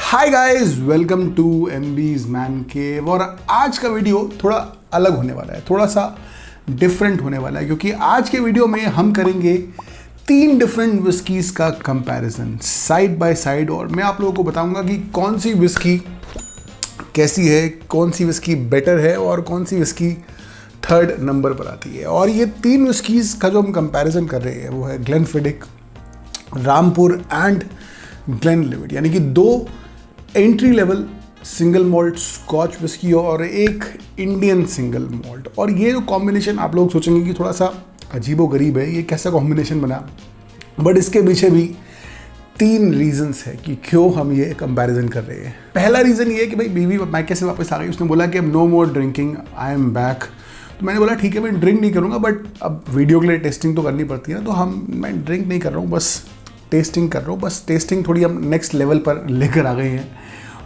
Hi guys, welcome to MB's man cave. और आज का वीडियो थोड़ा अलग होने वाला है, थोड़ा सा डिफरेंट होने वाला है, क्योंकि आज के वीडियो में हम करेंगे 3 डिफरेंट विस्कीज़ का कंपैरिजन साइड बाय साइड। और मैं आप लोगों को बताऊंगा कि कौन सी विस्की कैसी है, कौन सी विस्की बेटर है और कौन सी विस्की थर्ड नंबर पर आती है। और ये 3 विस्कीज़ का जो हम कंपैरिजन कर रहे हैं वो है ग्लेनफिडिक, रामपुर एंड ग्लेनलिवेट, यानी कि 2 entry level single malt Scotch whisky और एक इंडियन सिंगल मॉल्ट। और ये जो कॉम्बिनेशन आप लोग सोचेंगे कि थोड़ा सा अजीबोगरीब है, ये कैसा कॉम्बिनेशन बना, बट इसके पीछे भी 3 रीजंस है कि क्यों हम ये कंपैरिजन कर रहे हैं। पहला रीज़न ये है कि भाई बीवी मायके से वापस आ गई, उसने बोला कि अब no more drinking, I am back. तो मैंने बोला ठीक है, मैं ड्रिंक नहीं करूँगा, बट अब वीडियो के लिए टेस्टिंग तो करनी पड़ती है ना, तो मैं ड्रिंक नहीं कर रहा हूँ, बस टेस्टिंग कर रहा हूँ। बस टेस्टिंग थोड़ी हम नेक्स्ट लेवल पर लेकर आ गए हैं।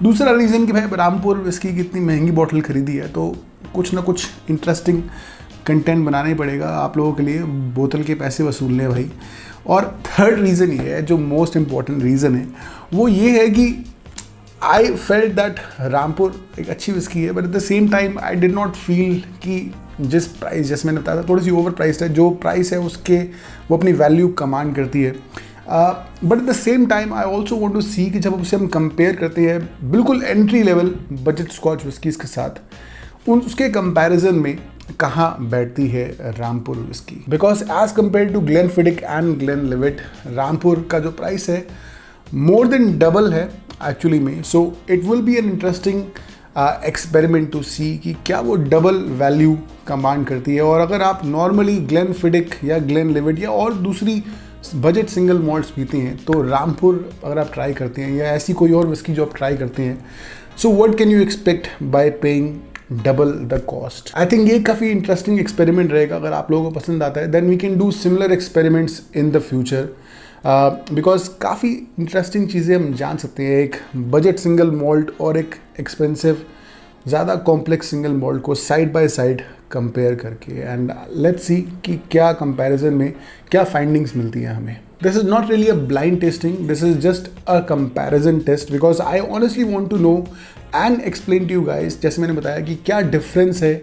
दूसरा रीज़न कि भाई रामपुर विस्की की इतनी महंगी बॉटल खरीदी है, तो कुछ ना कुछ इंटरेस्टिंग कंटेंट बनाना ही पड़ेगा आप लोगों के लिए, बोतल के पैसे वसूलने भाई। और थर्ड रीज़न ये है, जो मोस्ट इम्पॉर्टेंट रीज़न है, वो ये है कि आई फेल्ट दैट रामपुर एक अच्छी विस्की है, but at the same time I did not feel कि जिस प्राइस, जैसे मैंने बताया था, थोड़ी सी ओवर प्राइस्ड है। जो प्राइस है उसके वो अपनी वैल्यू कमांड करती है, but at the same time I also want to see कि जब उसे हम कंपेयर करते हैं बिल्कुल entry level budget Scotch whiskies के साथ, उसके कंपैरिजन में कहाँ बैठती है Rampur whisky. Because as compare to Glenfiddich and Glenlivet, Rampur का जो प्राइस है मोर देन डबल है एक्चुअली में। So it will be an interesting experiment to see कि क्या वो डबल वैल्यू कमांड करती है। और अगर आप नॉर्मली ग्लेनफिडिक या ग्लेनलिवेट या और दूसरी बजट सिंगल मॉल्ट्स पीते हैं, तो रामपुर अगर आप ट्राई करते हैं या ऐसी कोई और विस्की जो आप ट्राई करते हैं, so what can you expect bye paying double the cost. I think ये काफ़ी इंटरेस्टिंग एक्सपेरिमेंट रहेगा। अगर आप लोगों को पसंद आता है, then we can do similar experiments in the future, because काफ़ी इंटरेस्टिंग चीज़ें हम जान सकते हैं एक बजट सिंगल मॉल्ट और एक एक्सपेंसिव ज़्यादा कॉम्प्लेक्स सिंगल मॉल्ट को साइड बाय साइड कंपेयर करके। एंड लेट्स सी कि क्या कंपैरिजन में क्या फाइंडिंग्स मिलती हैं हमें। This is not really a blind tasting, this is just a comparison test, because I honestly want to know and explain to you guys, जैसे मैंने बताया कि क्या डिफरेंस है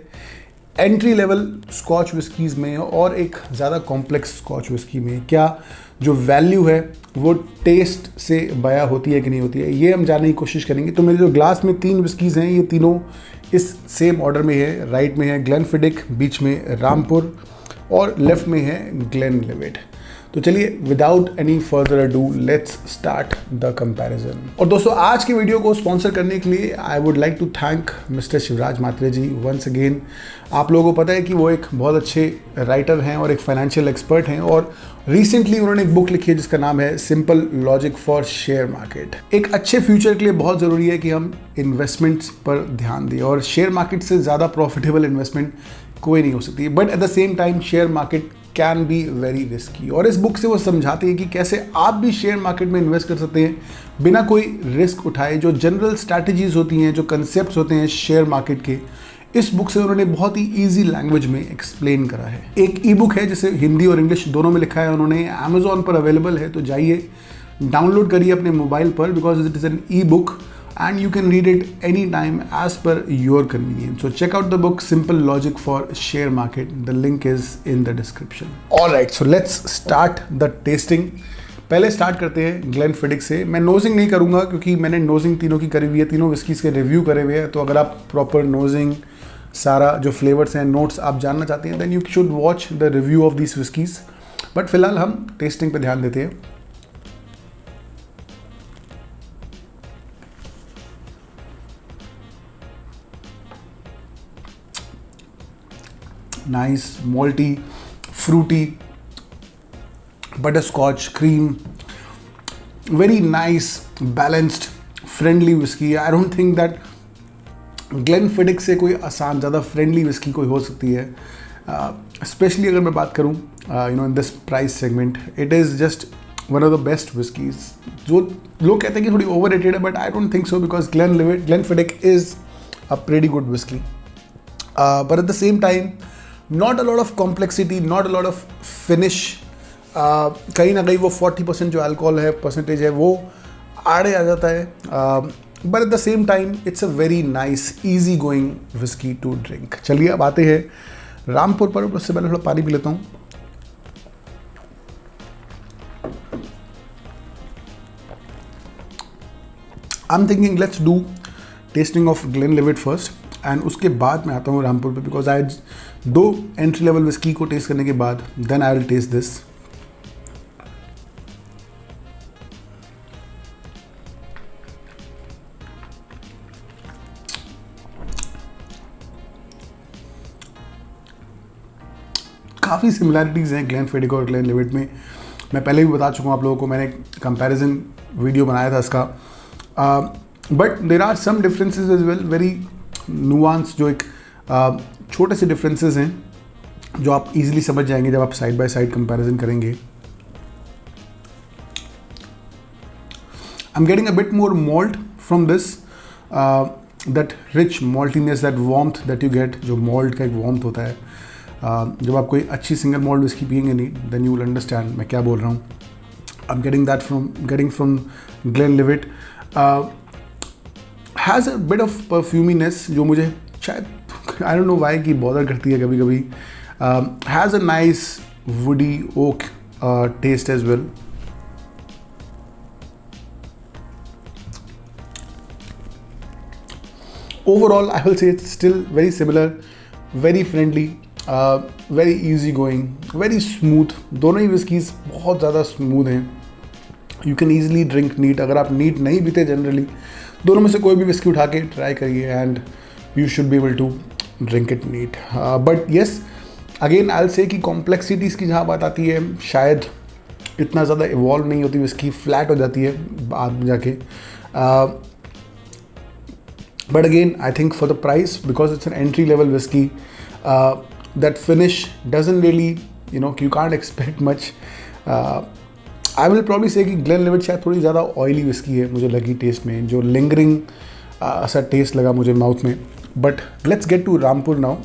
एंट्री लेवल स्कॉच विस्कीज़ में और एक ज़्यादा कॉम्प्लेक्स स्कॉच विस्की में। क्या जो वैल्यू है वो टेस्ट से बया होती है कि नहीं होती है, ये हम जानने की कोशिश करेंगे। तो मेरे जो ग्लास में 3 विस्कीज़ हैं, ये तीनों इस सेम ऑर्डर में है। राइट में है ग्लेनफिडिक, बीच में रामपुर और लेफ्ट में है ग्लेनलिवेट। तो चलिए without any further ado let's start the comparison. और दोस्तों, आज के वीडियो को स्पॉन्सर करने के लिए I would like to thank mister Shivraj Matre ji once again. आप लोगों को पता है कि वो एक बहुत अच्छे राइटर हैं और एक फाइनेंशियल एक्सपर्ट हैं, और रिसेंटली उन्होंने एक बुक लिखी है जिसका नाम है simple logic for share market. एक अच्छे फ्यूचर के लिए बहुत ज़रूरी है कि हम इन्वेस्टमेंट्स पर ध्यान दें, और शेयर मार्केट से ज़्यादा प्रॉफिटेबल इन्वेस्टमेंट कोई नहीं हो सकती। But at the same time share market can be very risky. और इस बुक से वो समझाते हैं कि कैसे आप भी शेयर मार्केट में इन्वेस्ट कर सकते हैं बिना कोई रिस्क उठाए। जो जनरल स्ट्रैटेजीज होती हैं, जो कंसेप्ट्स होते हैं शेयर मार्केट के, इस बुक से उन्होंने बहुत ही इजी लैंग्वेज में एक्सप्लेन करा है। एक ई बुक है जिसे हिंदी और इंग्लिश दोनों में लिखा है उन्होंने, अमेजोन पर अवेलेबल है, तो जाइए डाउनलोड करिए अपने मोबाइल पर, because it is an e book and you can read it anytime as per your convenience. So check out the book Simple Logic for Share Market. The link is in the description. Alright, so let's start the tasting. पहले start करते हैं Glenfiddich से। मैं नोजिंग नहीं करूँगा क्योंकि मैंने नोजिंग तीनों की करी हुई है, तीनों विस्कीज़ के रिव्यू करे हुए हैं। तो अगर आप प्रॉपर नोजिंग, सारा जो फ्लेवर्स हैं, नोट्स आप जानना चाहते हैं, then you should watch the review of this whiskies. But फिलहाल हम टेस्टिंग पे ध्यान देते हैं। Nice, malty, fruity, butterscotch, cream, very nice, balanced, friendly whiskey. I don't think that Glenfiddich से कोई आसान ज़्यादा फ्रेंडली विस्की कोई हो सकती है, स्पेशली अगर मैं बात करूँ in this price segment. It is just one of the best whiskies. जो लोग कहते हैं कि थोड़ी ओवर रेटेड है, but I don't think so, because Glenfiddich is a pretty good whisky, but at the same time not a lot of complexity, not a lot of finish. कहीं ना कहीं वो 40% जो अल्कोहल है, परसेंटेज है, वो आड़े आ जाता है but at the same time it's a very nice easy going whisky to drink. चलिए अब आते हैं रामपुर पर, उससे पहले थोड़ा पानी पी लेता हूँ। I am thinking let's do tasting of Glenlivet first and उसके बाद मैं आता हूँ रामपुर पे, because I 2 entry level whisky को टेस्ट करने के बाद then I will test this. काफ़ी सिमिलैरिटीज़ हैं ग्लेनफिडिक और ग्लेनलिवेट में। मैं पहले भी बता चुका हूँ आप लोगों को, मैंने कंपैरिजन वीडियो बनाया था इसका। But there are some differences as well, very nuance, जो एक छोटे से डिफरेंसेस हैं जो आप इजीली समझ जाएंगे जब आप साइड बाय साइड कंपैरिजन करेंगे। I am getting a bit more malt from this, that rich maltiness, that warmth that you get, जो मॉल्ट का एक वार्मथ होता है। जब आप कोई अच्छी सिंगल मॉल्ट विस्की पियेंगे नहीं, देन यू विल अंडरस्टैंड मैं क्या बोल रहा हूँ। I am getting that from Glenlivet. Has a bit of perfuminess जो मुझे शायद आई डोंट नो व्हाई की बॉदर करती है कभी कभी। Has a nice woody oak taste as well. Overall I will say it's still very similar, very friendly, very easy going, very smooth. दोनों ही विस्कीज़ बहुत ज़्यादा स्मूथ हैं। You can easily drink neat. अगर आप नीट नहीं पीते generally, दोनों में से कोई भी विस्की उठा के ट्राई करिए and you should be able to drink it neat. But yes, again I will say कि कॉम्प्लेक्सिटीज़ की जहाँ बात आती है, शायद इतना ज़्यादा इवॉल्व नहीं होती विस्की, फ्लैट हो जाती है बाद में जाके। But again I think for the price, because it's an entry level whisky, that finish doesn't really, you can't expect much. I will probably say कि ग्लेनलिवेट शायद थोड़ी ज़्यादा ऑयली विस्की है मुझे लगी टेस्ट में, जो लिंगरिंग सा टेस्ट लगा मुझे माउथ में। But let's get to Rampur now.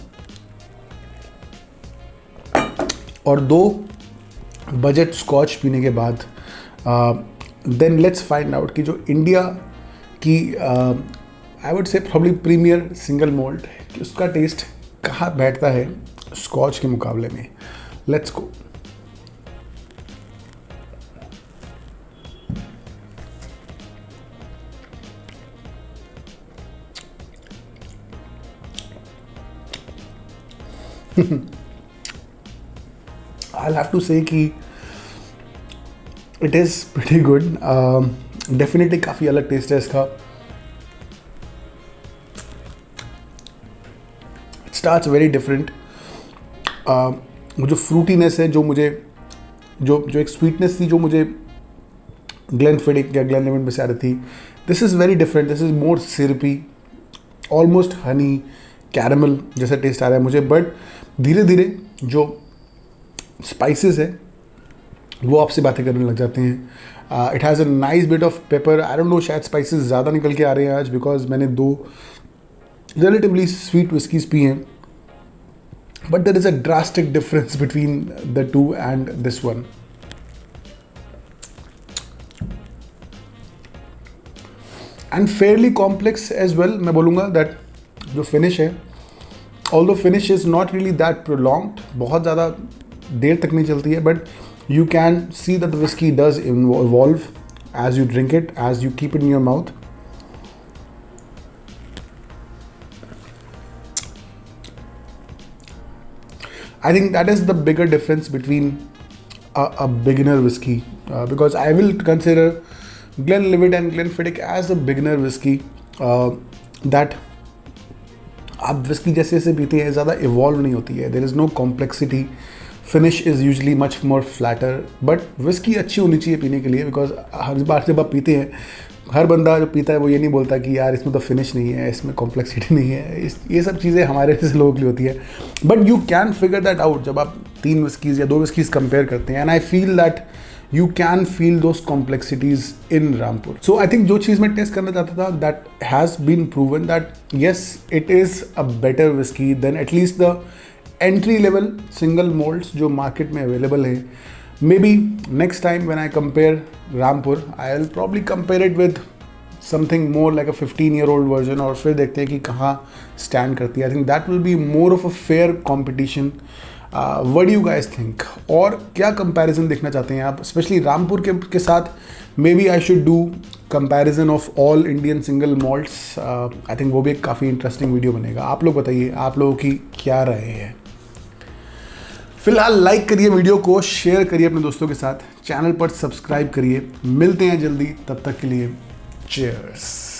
और 2 बजट स्कॉच पीने के बाद देन लेट्स फाइंड आउट कि जो इंडिया की I would say probably premier single malt है, कि उसका टेस्ट कहाँ बैठता है स्कॉच के मुकाबले में। Let's go. I'll have to say कि it is pretty good. Definitely काफ़ी अलग टेस्ट है इसका। It starts very different. जो फ्रूटीनेस है, जो मुझे जो एक स्वीटनेस थी जो मुझे ग्लेनफिडिक या ग्लेनलिवेट में से आ रही थी, this is very different. This is more syrupy, almost honey caramel जैसा टेस्ट आ रहा है मुझे। बट धीरे धीरे जो स्पाइसेस है वो आपसे बातें करने लग जाते हैं। It has a nice bit of paper. I don't no, शायद स्पाइसेस ज़्यादा निकल के आ रहे हैं आज, बिकॉज मैंने 2 रिलेटिवली स्वीट विस्कीज़ पी हैं। But there is a drastic difference between the 2 and this one. And fairly complex as well. मैं बोलूँगा दैट जो फिनिश है, although finish is not really that prolonged, बहुत ज़्यादा देर तक नहीं चलती है, but you can see that the whisky does evolve as you drink it, as you keep it in your mouth. I think that is the bigger difference between a beginner whiskey, because I will consider Glenlivet and Glenfiddich as a beginner whiskey that आप whisky जैसे जैसे पीते हैं ज़्यादा evolve नहीं होती है। There is no complexity, finish is usually much more flatter. But whisky अच्छी होनी चाहिए पीने के लिए, बिकॉज हर बार जब आप पीते हैं, हर बंदा जो पीता है वो ये नहीं बोलता कि यार इसमें तो फिनिश नहीं है, इसमें कॉम्प्लेक्सिटी नहीं है। ये सब चीज़ें हमारे जैसे लोगों के लिए होती है। But you can figure that out जब आप 3 विस्कीज़ या 2 विस्कीज़ कंपेयर करते हैं। And I feel that you can feel those complexities in Rampur. So I think जो चीज़ मैं टेस्ट करना चाहता था, that has been proven that yes, it is a better whiskey than at least the entry level single malts जो market में available है. Maybe next time when I compare Rampur, I'll probably compare it with something more like a 15-year-old version, और फिर देखते हैं कि कहाँ stand करती है। I think that will be more of a fair competition. What do you guys think? और क्या कंपैरिजन देखना चाहते हैं आप, स्पेशली रामपुर के साथ? Maybe I should do comparison of all Indian single malts. I think वो भी एक काफ़ी इंटरेस्टिंग वीडियो बनेगा। आप लोग बताइए, आप लोगों की क्या राय है? फिलहाल लाइक करिए वीडियो को, शेयर करिए अपने दोस्तों के साथ, चैनल पर सब्सक्राइब करिए। मिलते हैं जल्दी, तब तक के लिए चीयर्स।